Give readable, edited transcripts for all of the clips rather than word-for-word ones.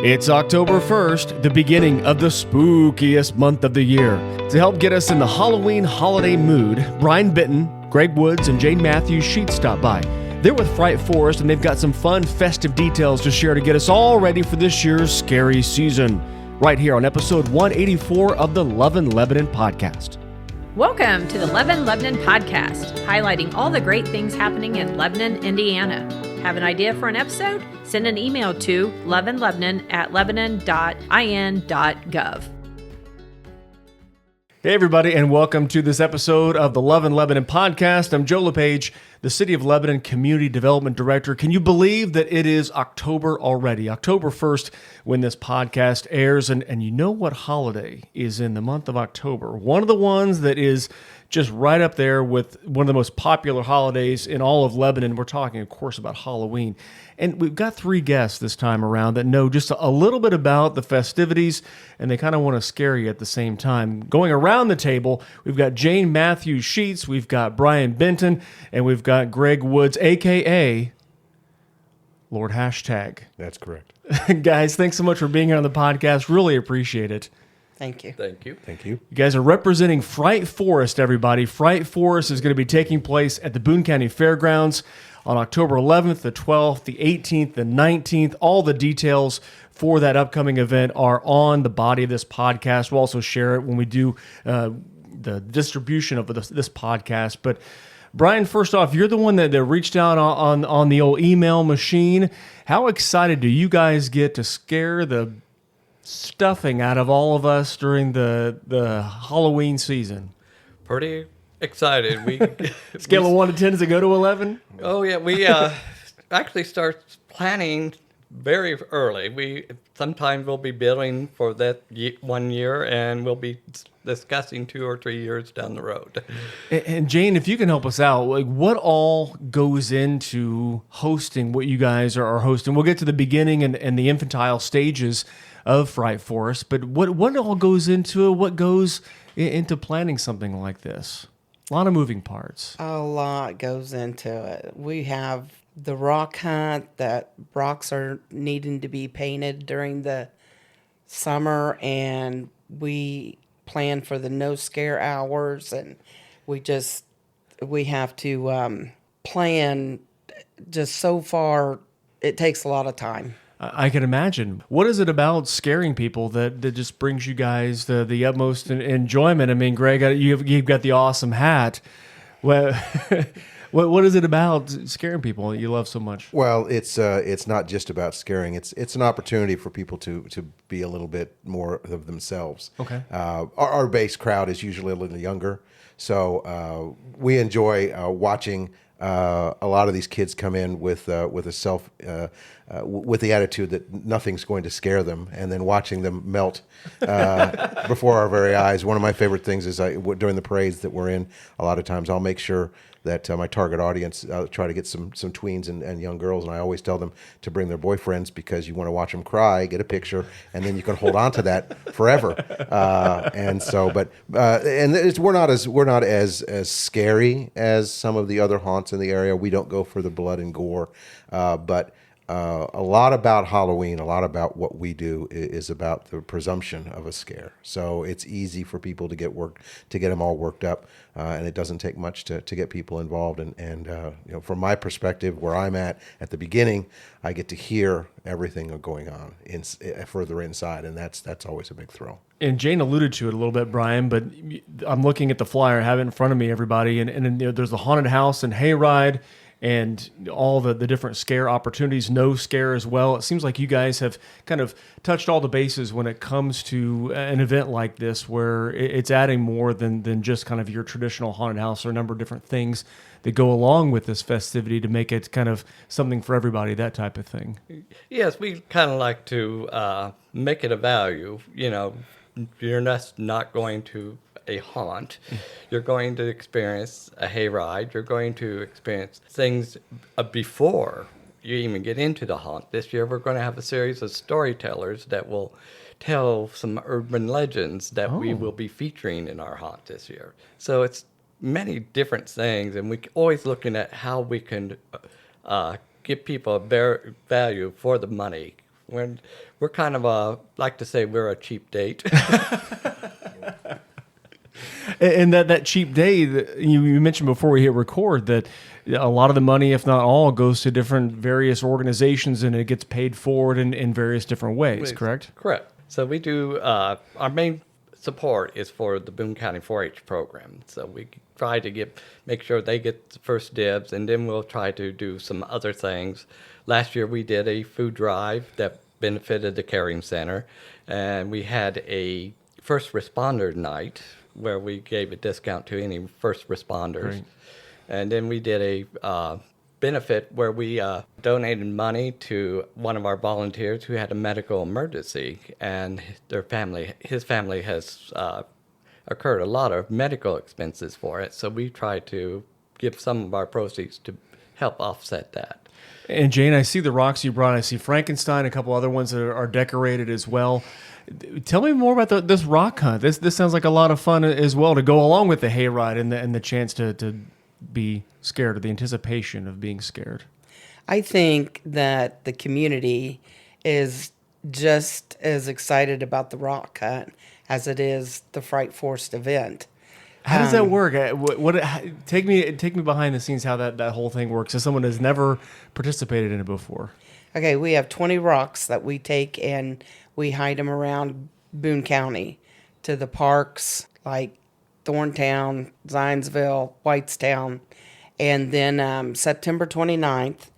It's October 1st, the beginning of the spookiest month of the year. To help get us in the Halloween holiday mood, Brian Benton, Greg Woods, and Jayne Mathews-Sheets stop by. They're with Fright Forest, and they've got some fun, festive details to share to get us all ready for this year's scary season. Right here on episode 184 of the Love in Lebanon podcast. Welcome to the Love in Lebanon podcast, highlighting all the great things happening in Lebanon, Indiana. Have an idea for an episode? Send an email to loveinlebanon@lebanon.in.gov. Hey everybody, and welcome to this episode of the Love in Lebanon podcast. I'm Joe LePage, the City of Lebanon Community Development Director. Can you believe that it is October already? October 1st when this podcast airs, and you know what holiday is in the month of October? One of the ones that is just right up there with one of the most popular holidays in all of Lebanon. We're talking, of course, about Halloween. And we've got three guests this time around that know just a little bit about the festivities, and they kind of want to scare you at the same time. Going around the table, we've got Jayne Mathews-Sheets, we've got Brian Benton, and we've got Greg Woods, a.k.a. Lord Hashtag. That's correct. Guys, thanks so much for being here on the podcast. Really appreciate it. Thank you. Thank you. Thank you. You guys are representing Fright Forest, everybody. Fright Forest is going to be taking place at the Boone County Fairgrounds on October 11th, the 12th, the 18th, the 19th. All the details for that upcoming event are on the body of this podcast. We'll also share it when we do the distribution of this podcast. But Brian, first off, you're the one that reached out on the old email machine. How excited do you guys get to scare the stuffing out of all of us during the Halloween season? Pretty excited. We Scale of 1 to 10, does it go to 11? Oh yeah, we actually start planning very early. We sometimes we'll be building for that 1 year, and we'll be discussing 2 or 3 years down the road. And Jayne, if you can help us out, like what all goes into hosting what you guys are hosting? We'll get to the beginning and the infantile stages of Fright Forest, but what all goes into it? What goes into planning something like this? A lot of moving parts. A lot goes into it. We have the rock hunt, that rocks are needing to be painted during the summer, and we plan for the no scare hours, and we have to plan just so far. It takes a lot of time. I can imagine. What is it about scaring people that just brings you guys the utmost enjoyment? I mean, Greg, you've got the awesome hat. What is it about scaring people that you love so much? Well, it's not just about scaring. It's an opportunity for people to be a little bit more of themselves. Okay. Our base crowd is usually a little younger, so we enjoy watching a lot of these kids come in with the attitude that nothing's going to scare them, and then watching them melt before our very eyes. One of my favorite things is during the parades that we're in, a lot of times I'll make sure that my target audience, try to get some tweens and young girls, and I always tell them to bring their boyfriends, because you want to watch them cry, get a picture, and then you can hold on to that forever. And we're not as scary as some of the other haunts in the area. We don't go for the blood and gore, but a lot about Halloween, a lot about what we do is about the presumption of a scare. So it's easy for people to get them all worked up, and it doesn't take much to get people involved. And from my perspective, where I'm at the beginning, I get to hear everything going on further inside, and that's always a big thrill. And Jayne alluded to it a little bit, Brian, but I'm looking at the flyer, I have it in front of me, everybody, and there's the haunted house and hayride, and all the different scare opportunities, no scare as well. It seems like you guys have kind of touched all the bases when it comes to an event like this, where it's adding more than just kind of your traditional haunted house, or a number of different things that go along with this festivity to make it kind of something for everybody, that type of thing. Yes, we kind of like to make it a value. You're not going to a haunt. You're going to experience a hayride. You're going to experience things before you even get into the haunt. This year we're going to have a series of storytellers that will tell some urban legends that we will be featuring in our haunt this year. So it's many different things, and we're always looking at how we can give people a value for the money We're kind of like to say we're a cheap date. And that cheap day that you mentioned before we hit record, that a lot of the money, if not all, goes to different various organizations and it gets paid forward in various different ways, correct? Correct. So we do, our main support is for the Boone County 4-H program. So we try to make sure they get the first dibs, and then we'll try to do some other things. Last year we did a food drive that benefited the Caring Center, and we had a first responder night where we gave a discount to any first responders. Great. And then we did a benefit where we donated money to one of our volunteers who had a medical emergency, and his family has occurred a lot of medical expenses for it. So we try to give some of our proceeds to help offset that. And Jayne, I see the rocks you brought. I see Frankenstein, a couple other ones that are decorated as well. Tell me more about this rock hunt. This sounds like a lot of fun as well, to go along with the hayride and the chance to be scared, or the anticipation of being scared. I think that the community is just as excited about the rock hunt as it is the Fright Forest event. How does that work? Take me behind the scenes how that whole thing works, as someone has never participated in it before. Okay, we have 20 rocks that we take and we hide them around Boone County to the parks like Thorntown, Zionsville, Whitestown. And then September 29th,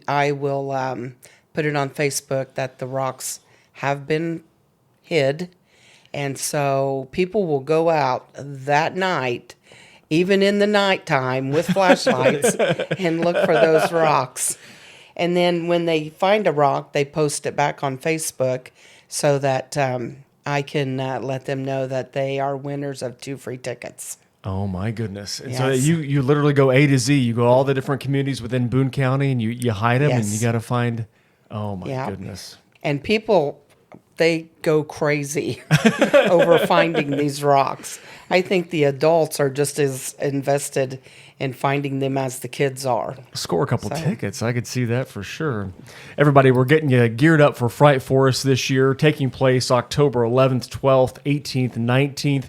I will put it on Facebook that the rocks have been hid. And so people will go out that night, even in the nighttime with flashlights, and look for those rocks. And then when they find a rock, they post it back on Facebook so that I can let them know that they are winners of 2 free tickets. Oh my goodness! And Yes. so you literally go A to Z. You go all the different communities within Boone County, and you hide them, and Yes. you got to find. Oh my Yeah. goodness! And people, they go crazy over finding these rocks. I think the adults are just as invested in finding them as the kids are. Score a couple tickets. I could see that for sure. Everybody, we're getting you geared up for Fright Forest this year, taking place October 11th, 12th, 18th, 19th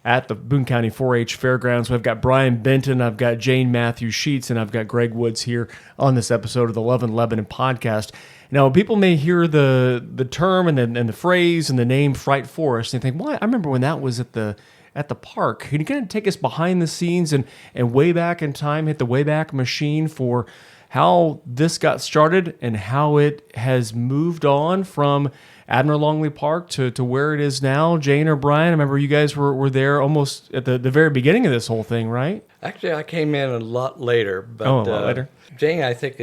at the Boone County 4-H Fairgrounds. We've got Brian Benton, I've got Jayne Mathews-Sheets, and I've got Greg Woods here on this episode of the Love and Lebanon podcast. Now, people may hear the term and the phrase and the name Fright Forest and think, "Well, I remember when that was at the park." Can you kind of take us behind the scenes and way back in time, hit the Wayback Machine for how this got started and how it has moved on from Admiral Longley Park to where it is now? Jayne or Brian, I remember you guys were there almost at the very beginning of this whole thing, right? Actually, I came in a lot later. But, Oh, a lot later. Jayne, I think,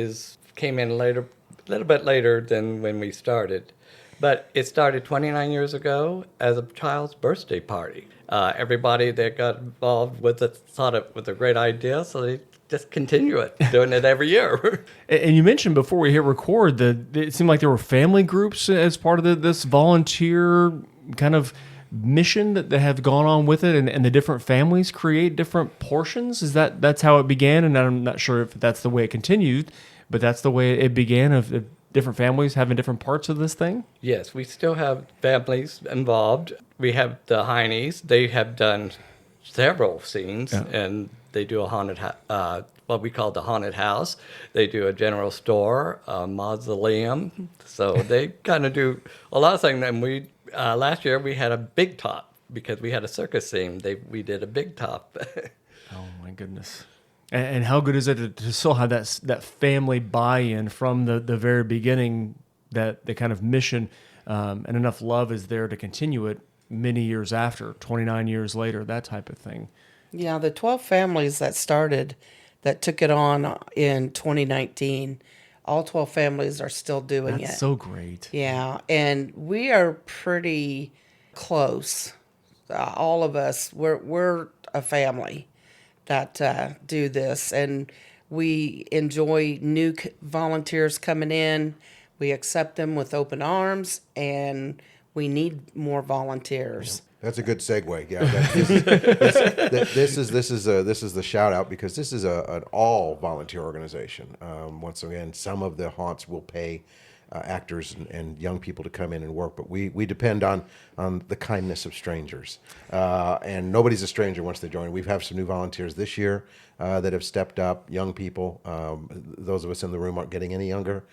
came in later, a little bit later than when we started. But it started 29 years ago as a child's birthday party. Everybody that got involved with it thought it was a great idea, so they just continue it, doing it every year. And you mentioned before we hit record that it seemed like there were family groups as part of this volunteer kind of mission that have gone on with it, and the different families create different portions. That's how it began, and I'm not sure if that's the way it continued, but that's the way it began, of different families having different parts of this thing? Yes, we still have families involved. We have the Heinies. They have done several scenes, and they do a haunted, what we call the haunted house. They do a general store, a mausoleum. So they kind of do a lot of things. And we last year we had a big top because we had a circus scene. We did a big top. Oh my goodness! And how good is it to still have that family buy-in from the very beginning? That the kind of mission and enough love is there to continue it many years after, 29 years later, that type of thing. Yeah, the 12 families that took it on in 2019, all 12 families are still doing it. That's so great. Yeah, and we are pretty close. All of us, we're a family that do this, and we enjoy new volunteers coming in. We accept them with open arms, and we need more volunteers. That's a good segue. Yeah, this is the shout out, because this is an all volunteer organization. Once again, some of the haunts will pay actors and young people to come in and work. But we depend on the kindness of strangers, and nobody's a stranger once they join. We have some new volunteers this year that have stepped up. Young people. Those of us in the room aren't getting any younger,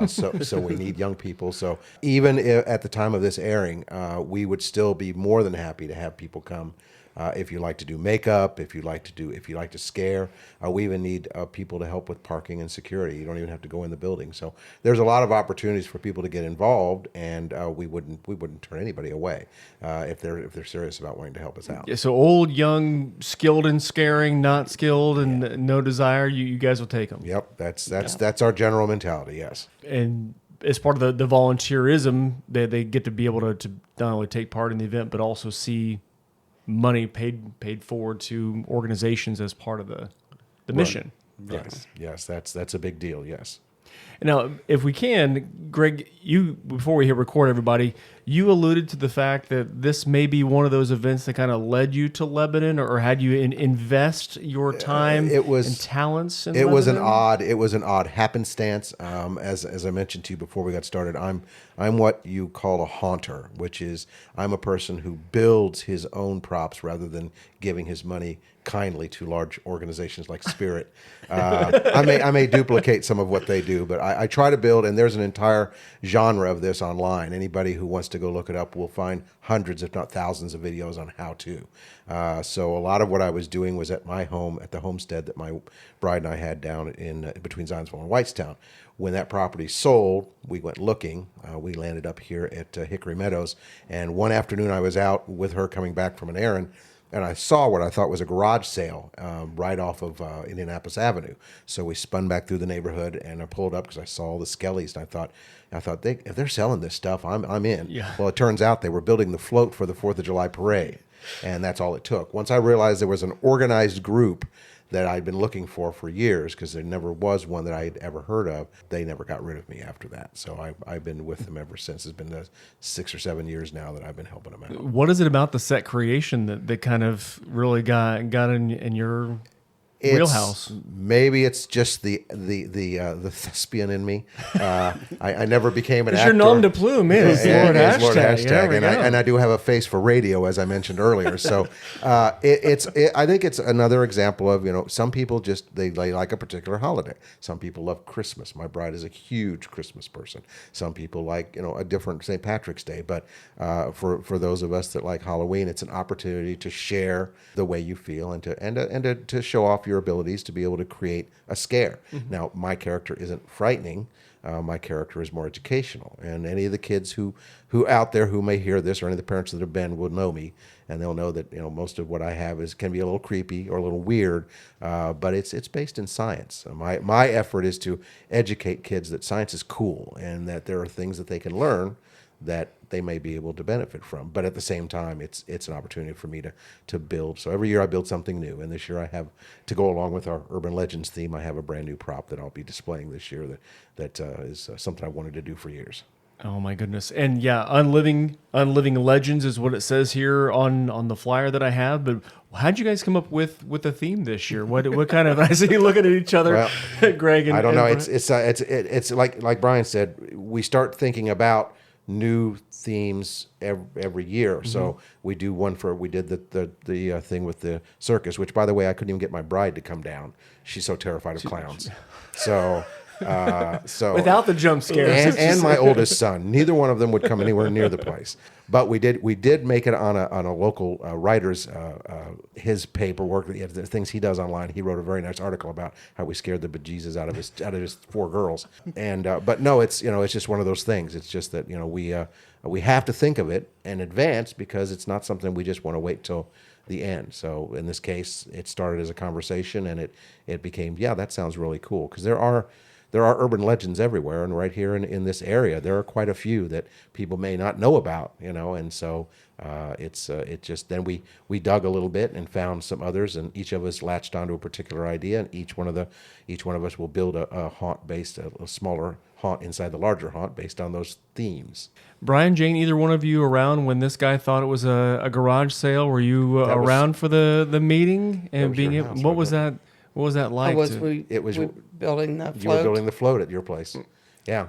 so we need young people. So even at the time of this airing, we would still be more than happy to have people come. If you like to do makeup, if you like to scare, we even need people to help with parking and security. You don't even have to go in the building. So there's a lot of opportunities for people to get involved, and we wouldn't turn anybody away if they're serious about wanting to help us out. Yeah, so old, young, skilled in scaring, not skilled, and no desire, you guys will take them. Yep, that's our general mentality. Yes. And as part of the volunteerism, they get to be able to not only take part in the event, but also see money paid forward to organizations as part of the mission. Yes, that's a big deal. Yes. Now, if we can, Greg, you, before we hit record, everybody, you alluded to the fact that this may be one of those events that kind of led you to Lebanon, or had you invest your time and talents in Lebanon? It was an odd happenstance. As I mentioned to you before we got started, I'm what you call a haunter, which is I'm a person who builds his own props rather than giving his money kindly to large organizations like Spirit. I may duplicate some of what they do, but I try to build, and there's an entire genre of this online. Anybody who wants to go look it up will find hundreds, if not thousands, of videos on how to. So a lot of what I was doing was at my home, at the homestead that my bride and I had down in between Zionsville and Whitestown. When that property sold, we went looking. We landed up here at Hickory Meadows, and one afternoon I was out with her coming back from an errand, and I saw what I thought was a garage sale right off of Indianapolis Avenue. So we spun back through the neighborhood, and I pulled up because I saw all the skellies, and I thought if they're selling this stuff, I'm in. Yeah. Well, it turns out they were building the float for the 4th of July parade, and that's all it took. Once I realized there was an organized group that I'd been looking for years, because there never was one that I had ever heard of, they never got rid of me after that. So I've been with them ever since. It's been 6 or 7 years now that I've been helping them out. What is it about the set creation that kind of really got in your wheelhouse? Maybe it's just the thespian in me. I never became an actor. Your nom de plume is Lord Hashtag. And I do have a face for radio, as I mentioned earlier. So I think it's another example of, some people just they like a particular holiday. Some people love Christmas. My bride is a huge Christmas person. Some people like a different St. Patrick's Day. But for those of us that like Halloween, it's an opportunity to share the way you feel and to show off your abilities to be able to create a scare. Mm-hmm. Now, my character isn't frightening. My character is more educational. And any of the kids who out there who may hear this, or any of the parents that have been, will know me, and they'll know that most of what I have can be a little creepy or a little weird, but it's based in science. My effort is to educate kids that science is cool and that there are things that they can learn that they may be able to benefit from. But at the same time, it's an opportunity for me to build. So every year I build something new. And this year I have, to go along with our Urban Legends theme, I have a brand new prop that I'll be displaying this year that is something I wanted to do for years. Oh my goodness. And yeah, Unliving Legends is what it says here on the flyer that I have. But how'd you guys come up with the theme this year? What kind of, I see you looking at each other, well, Greg and I don't know. It's like Brian said, we start thinking about new themes every year. Mm-hmm. So we did the thing with the circus, which, by the way, I couldn't even get my bride to come down. She's so terrified of clowns. So without the jump scares and my oldest son, neither one of them would come anywhere near the place. But we did make it on a local writer's his paperwork, the things he does online. He wrote a very nice article about how we scared the bejesus out of his 4 girls. And but no, it's just one of those things. It's just that we have to think of it in advance, because it's not something we just want to wait till the end. So in this case, it started as a conversation, and it became, that sounds really cool, because there are urban legends everywhere, and right here in this area, there are quite a few that people may not know about, and so then we dug a little bit and found some others, and each of us latched onto a particular idea, and each one of us will build a haunt based, a smaller haunt inside the larger haunt based on those themes. Brian, Jayne, either one of you around when this guy thought it was a garage sale? Were you around for the meeting and being able? What was that? What was that like? We building the float? You were building the float at your place. Yeah.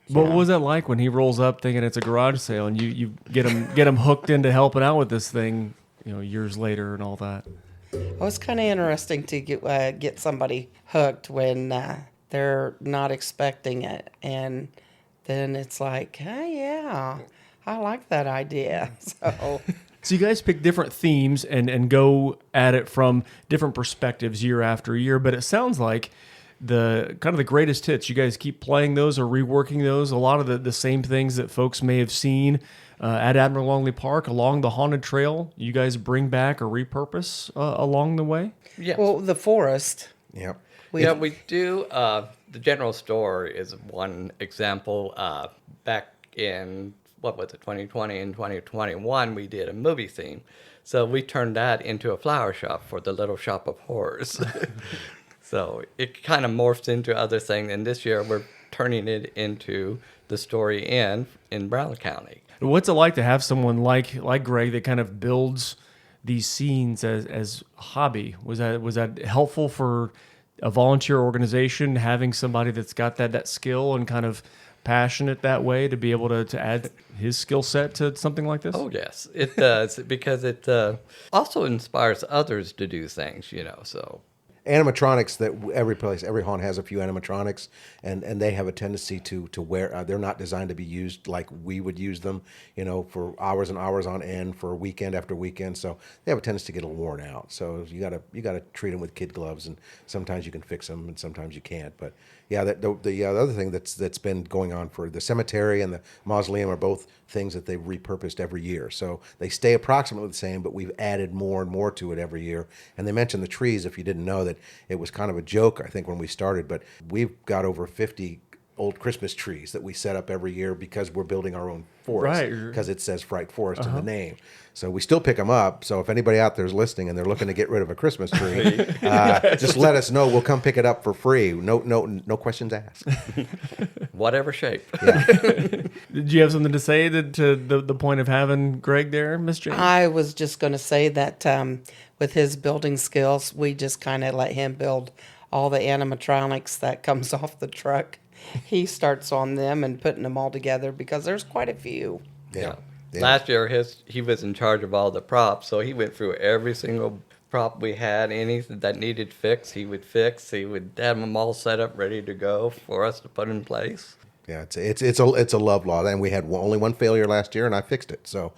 But what was that like when he rolls up thinking it's a garage sale and you get him hooked into helping out with this thing, years later and all that? Well, it's kind of interesting to get somebody hooked when they're not expecting it, and then it's like, hey, yeah, I like that idea. So you guys pick different themes and go at it from different perspectives year after year, but it sounds like the kind of the greatest hits, you guys keep playing those or reworking those. A lot of the same things that folks may have seen at Admiral Longley Park along the Haunted Trail, you guys bring back or repurpose along the way? Yes. Well, the forest. Yep. We do. The general store is one example. Back in, 2020 and 2021, we did a movie theme. So we turned that into a flower shop for the Little Shop of Horrors. So it kind of morphs into other things. And this year we're turning it into the Story Inn in Brown County. What's it like to have someone like Greg that kind of builds these scenes as a hobby? Was that helpful for a volunteer organization, having somebody that's got that skill and kind of passionate that way to be able to add his skill set to something like this? Oh, yes, it does, because it also inspires others to do things, so. Animatronics, that every haunt has a few animatronics, and they have a tendency to wear. They're not designed to be used like we would use them, for hours and hours on end for weekend after weekend. So they have a tendency to get a little worn out. So you gotta treat them with kid gloves, and sometimes you can fix them, and sometimes you can't. But yeah, the other thing that's been going on for the cemetery and the mausoleum are both things that they've repurposed every year. So they stay approximately the same, but we've added more and more to it every year. And they mentioned the trees, if you didn't know, that it was kind of a joke, I think, when we started, but we've got over 50 old Christmas trees that we set up every year because we're building our own forest, because it says Fright Forest in the name. So we still pick them up. So if anybody out there is listening and they're looking to get rid of a Christmas tree, just let us know. We'll come pick it up for free. No questions asked. Whatever shape. Yeah. Did you have something to say to the point of having Greg there, Miss Jayne? I was just going to say that with his building skills, we just kind of let him build all the animatronics that comes off the truck. He starts on them and putting them all together because there's quite a few. Yeah. Last year, he was in charge of all the props, so he went through every single prop we had. Anything that needed fix, he would fix. He would have them all set up, ready to go for us to put in place. Yeah, it's a love law, and we had only one failure last year, and I fixed it. So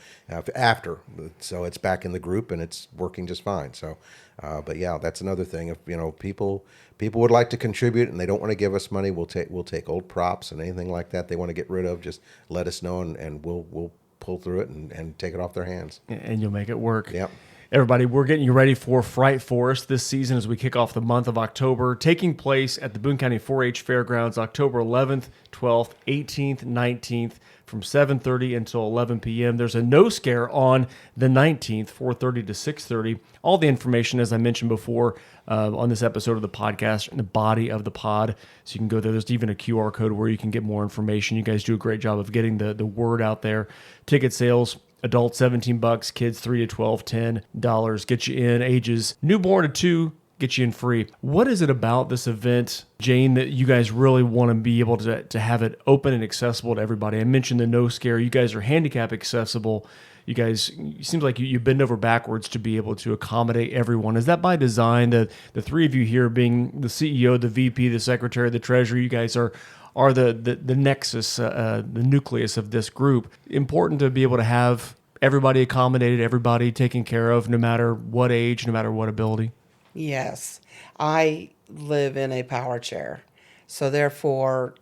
so it's back in the group, and it's working just fine. So, but yeah, that's another thing. If people would like to contribute and they don't want to give us money, we'll take old props and anything like that they want to get rid of. Just let us know, and we'll pull through it and take it off their hands. And you'll make it work. Yep. Everybody, we're getting you ready for Fright Forest this season as we kick off the month of October, taking place at the Boone County 4-H Fairgrounds October 11th, 12th, 18th, 19th from 7:30 until 11 p.m. There's a no scare on the 19th, 4:30 to 6:30. All the information, as I mentioned before, on this episode of the podcast, in the body of the pod, so you can go there. There's even a QR code where you can get more information. You guys do a great job of getting the word out there. Ticket sales, adults $17, kids 3 to 12, $10. Get you in. Ages newborn to 2, get you in free. What is it about this event, Jayne, that you guys really want to be able to have it open and accessible to everybody? I mentioned the no scare. You guys are handicap accessible. You guys, it seems like you bend over backwards to be able to accommodate everyone. Is that by design? The three of you here being the CEO, the VP, the secretary, the treasurer, you guys are the nexus, the nucleus of this group. Important to be able to have everybody accommodated, everybody taken care of, no matter what age, no matter what ability. Yes. I live in a power chair. So therefore,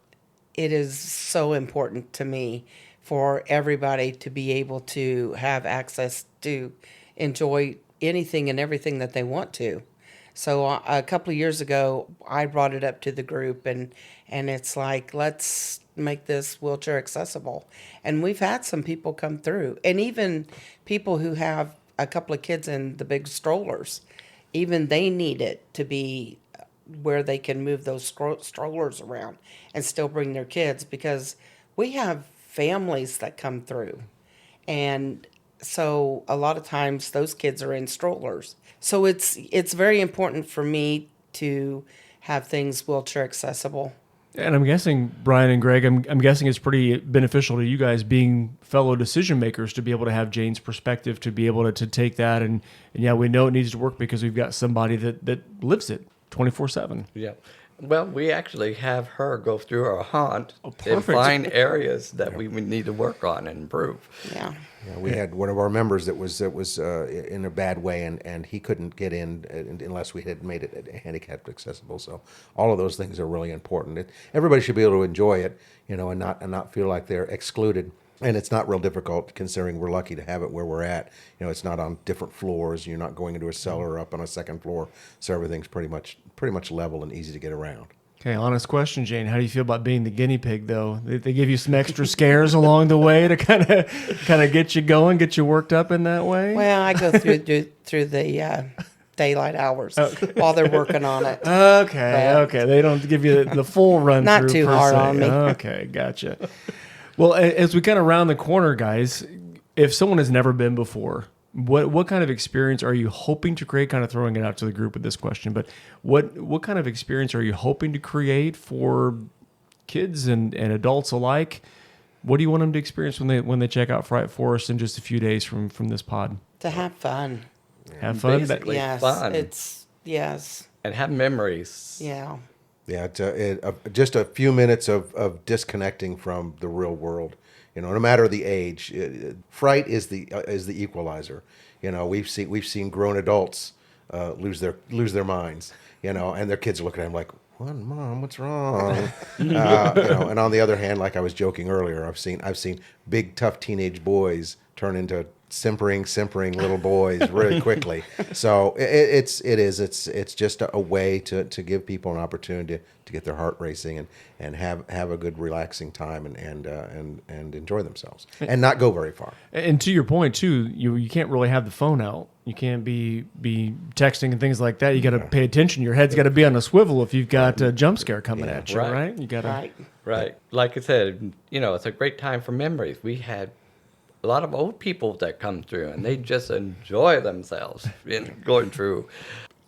it is so important to me for everybody to be able to have access to enjoy anything and everything that they want to. So a couple of years ago, I brought it up to the group, and it's like, let's make this wheelchair accessible. And we've had some people come through, and even people who have a couple of kids in the big strollers, even they need it to be where they can move those strollers around and still bring their kids, because we have families that come through. And so a lot of times those kids are in strollers. So it's very important for me to have things wheelchair accessible. And I'm guessing, Brian and Greg, I'm guessing it's pretty beneficial to you guys being fellow decision makers to be able to have Jayne's perspective, to be able to take that. And yeah, we know it needs to work because we've got somebody that lives it 24/7. Yeah. Well, we actually have her go through our haunt and perfect. find areas that we would need to work on and improve. Yeah. Yeah, we had one of our members that was in a bad way, and he couldn't get in unless we had made it handicapped accessible. So all of those things are really important. Everybody should be able to enjoy it, and not feel like they're excluded. And it's not real difficult considering we're lucky to have it where we're at. It's not on different floors. You're not going into a cellar or up on a second floor, so everything's pretty much level and easy to get around. Okay, honest question, Jayne. How do you feel about being the guinea pig, though? They give you some extra scares along the way to kind of get you going, get you worked up in that way? Well, I go through the daylight hours while they're working on it. Okay. They don't give you the full run through. Not too hard on me. Okay, gotcha. Well, as we kind of round the corner, guys, if someone has never been before, what kind of experience are you hoping to create? Kind of throwing it out to the group with this question, but what kind of experience are you hoping to create for kids and adults alike? What do you want them to experience when they check out Fright Forest in just a few days from this pod? To have fun. Have fun. Basically Yes. fun. Yes. And have memories. Yeah. Yeah, just a few minutes of disconnecting from the real world. No matter the age, fright is the equalizer. We've seen grown adults lose their minds. And their kids are looking at them like, "What, Mom? What's wrong?" And on the other hand, like I was joking earlier, I've seen big tough teenage boys turn into simpering little boys really quickly. So it's just a way to give people an opportunity to get their heart racing and have a good relaxing time and enjoy themselves and not go very far. And to your point too, you can't really have the phone out. You can't be texting and things like that. You got to pay attention. Your head's got to be on a swivel if you've got a jump scare coming at you, right? You got to. Right. Like I said, it's a great time for memories. We had a lot of old people that come through, and they just enjoy themselves in going through.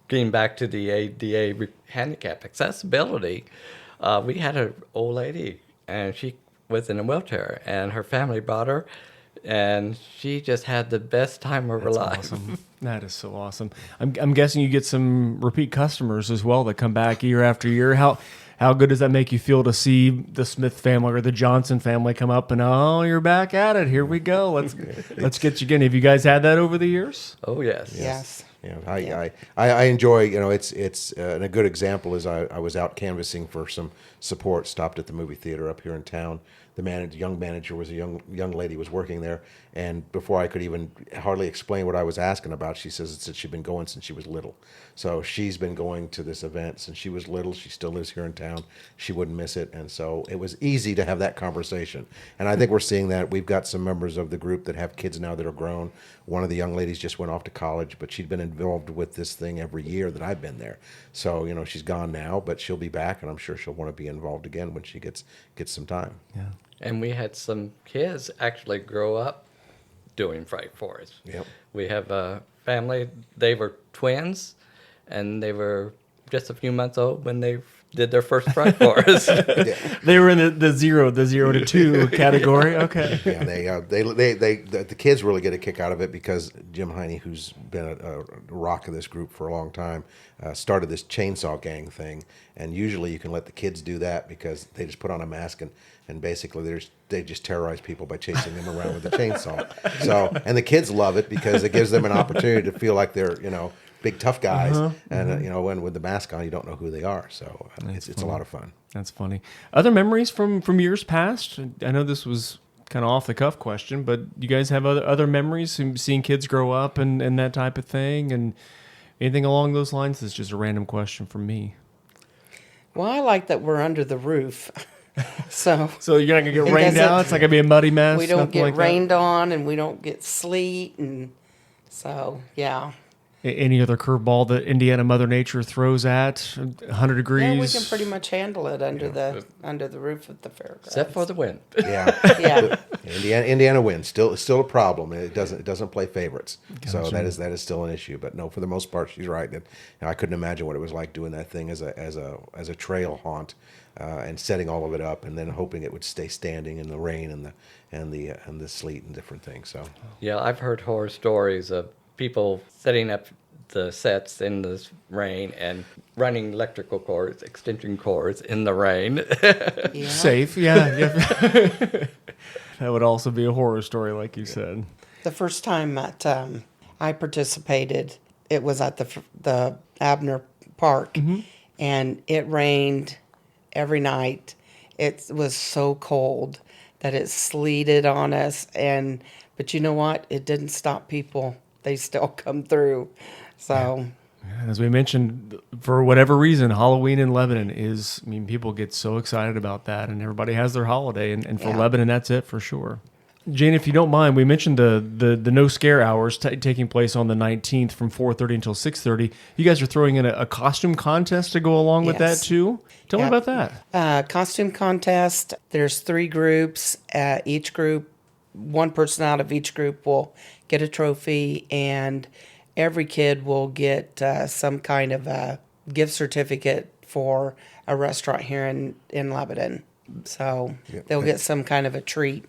Getting back to the ADA handicap accessibility, we had an old lady, and she was in a wheelchair, and her family brought her, and she just had the best time of her life. Awesome. That is so awesome. I'm guessing you get some repeat customers as well that come back year after year. How good does that make you feel to see the Smith family or the Johnson family come up and, oh, you're back at it. Here we go. Let's get you again. Have you guys had that over the years? Oh, yes. Yes. Yeah, I enjoy. It's and a good example is I was out canvassing for some support. Stopped at the movie theater up here in town. The young manager was a young lady was working there, and before I could even hardly explain what I was asking about, she says that she'd been going since she was little. So she's been going to this event since she was little. She still lives here in town. She wouldn't miss it, and so it was easy to have that conversation. And I think we're seeing that. We've got some members of the group that have kids now that are grown. One of the young ladies just went off to college, but she'd been involved with this thing every year that I've been there. So she's gone now, but she'll be back, and I'm sure she'll want to be involved again when she gets some time. Yeah. And we had some kids actually grow up doing Fright Forest. Yep. We have a family, they were twins, and they were just a few months old when they did their first Fright Forest. They were in the 0 to 2 category. Okay. Yeah, the kids really get a kick out of it because Jim Heine, who's been a rock of this group for a long time, started this chainsaw gang thing. And usually you can let the kids do that because they just put on a mask and basically they just terrorize people by chasing them around with a chainsaw. So, and the kids love it because it gives them an opportunity to feel like they're, big tough guys, and when with the mask on, you don't know who they are. So it's a lot of fun. That's funny. Other memories from years past? I know this was kind of off the cuff question, but you guys have other memories seeing kids grow up and that type of thing, and anything along those lines? This is just a random question from me. Well, I like that we're under the roof. So you're not gonna get rained out. It's not gonna be a muddy mess. We don't get like rained on, and we don't get sleet, and so yeah. Any other curveball that Indiana Mother Nature throws at 100 degrees? Yeah, we can pretty much handle it under the roof of the fairgrounds. Except for the wind. Yeah. Yeah. Indiana wins. Still a problem. It doesn't play favorites. So that is still an issue. But no, for the most part, she's right. That I couldn't imagine what it was like doing that thing as a trail haunt, and setting all of it up, and then hoping it would stay standing in the rain and the sleet and different things. So Yeah, I've heard horror stories of people setting up the sets in the rain and running electrical cords, extension cords in the rain. Yeah. Safe, yeah. That would also be a horror story, like you said. The first time that I participated, it was at the Abner Park, and it rained every night. It was so cold that it sleeted on us, but you know what? It didn't stop people. They still come through. So, As we mentioned, for whatever reason, Halloween in Lebanon people get so excited about that, and everybody has their holiday, and for Yeah. Lebanon, that's it for sure. Jayne, if you don't mind, we mentioned the no scare hours taking place on the 19th from 4:30 until 6:30. You guys are throwing in a costume contest to go along with that Yes. too. Tell me Yeah. about that. Costume contest. There's 3 groups. Each group, one person out of each group will get a trophy, and every kid will get some kind of a gift certificate for a restaurant here in Lebanon. So they'll get some kind of a treat.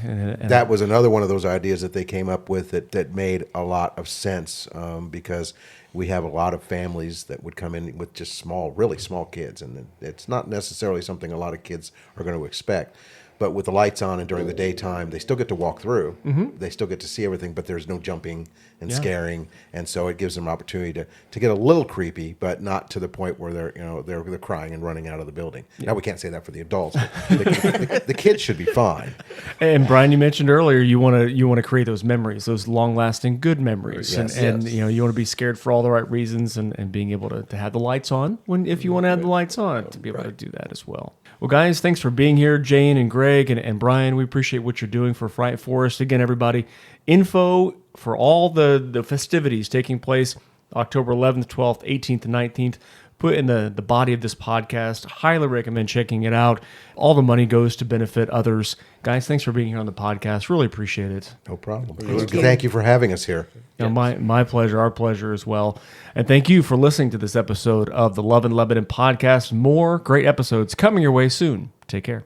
that was another one of those ideas that they came up with that made a lot of sense, because we have a lot of families that would come in with just really small kids, and it's not necessarily something a lot of kids are going to expect. But with the lights on and during the daytime, they still get to walk through. They still get to see everything, but there's no jumping and scaring, and so it gives them an opportunity to get a little creepy, but not to the point where they're crying and running out of the building. Now we can't say that for the adults. But the kids should be fine. And Brian, you mentioned earlier you want to create those memories, those long-lasting good memories, Yes. and you want to be scared for all the right reasons, and being able to have the lights on if you want to have the lights on, to be able to do that as well. Well, guys, thanks for being here, Jayne and Greg and Brian. We appreciate what you're doing for Fright Forest. Again, everybody, info for all the festivities taking place October 11th, 12th, 18th, and 19th. Put in the body of this podcast. Highly recommend checking it out. All the money goes to benefit others. Guys, thanks for being here on the podcast. Really appreciate it. No problem. Thank you for having us here. My pleasure, our pleasure as well. And thank you for listening to this episode of the Love in Lebanon podcast. More great episodes coming your way soon. Take care.